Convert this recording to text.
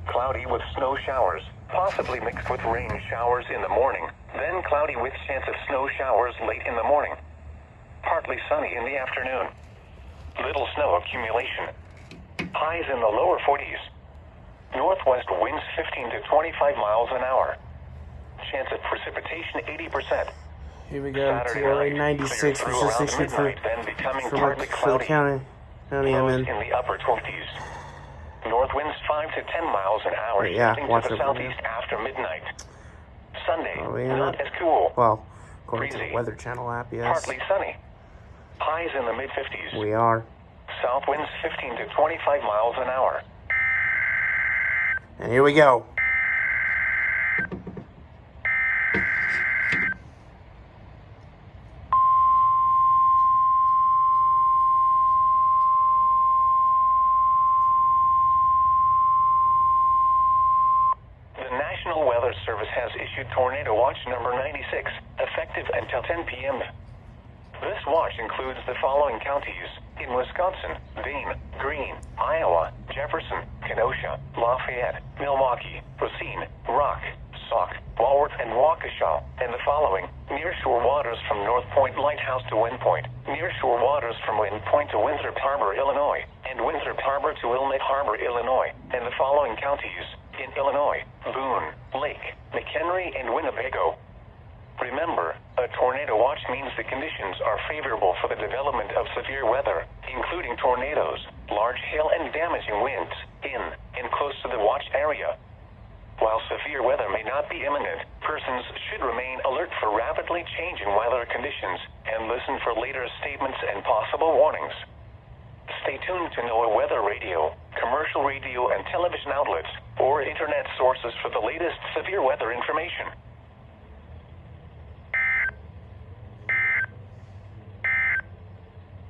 Cloudy with snow showers, possibly mixed with rain showers in the morning, then cloudy with chance of snow showers late in the morning. Partly sunny in the afternoon. Little snow accumulation. Highs in the lower 40s. Northwest winds 15 to 25 miles an hour. Chance of precipitation 80%. Here we go. Saturday TLA night, 96 clear was through just around issued midnight, then becoming partly for the cloudy. county I'm Lows in. in the upper 20s. North winds 5 to 10 miles an hour, Yeah, shifting watch to the it from southeast here. after midnight. Sunday, Oh, yeah. not as cool. Well, according to the Breezy. Weather Channel app, yes. Partly sunny. Highs in the mid-50s. We are. South winds 15 to 25 miles an hour. And here we go. The National Weather Service has issued Tornado Watch number 96, effective until 10 p.m. This watch includes the following counties in Wisconsin: Dane, Greene, Iowa, Jefferson, Kenosha, Lafayette, Milwaukee, Racine, Rock, Sauk, Walworth, and Waukesha, and the following: nearshore waters from North Point Lighthouse to Wind Point, nearshore waters from Wind Point to Winthrop Harbor, Illinois, and Winthrop Harbor to Wilmette Harbor, Illinois, and the following counties in Illinois: Boone, Lake, McHenry, and Winnebago. Remember, a tornado watch means the conditions are favorable for the development of severe weather, including tornadoes, large hail, and damaging winds in and close to the watch area. While severe weather may not be imminent, persons should remain alert for rapidly changing weather conditions and listen for later statements and possible warnings. Stay tuned to NOAA weather radio, commercial radio and television outlets, or internet sources for the latest severe weather information.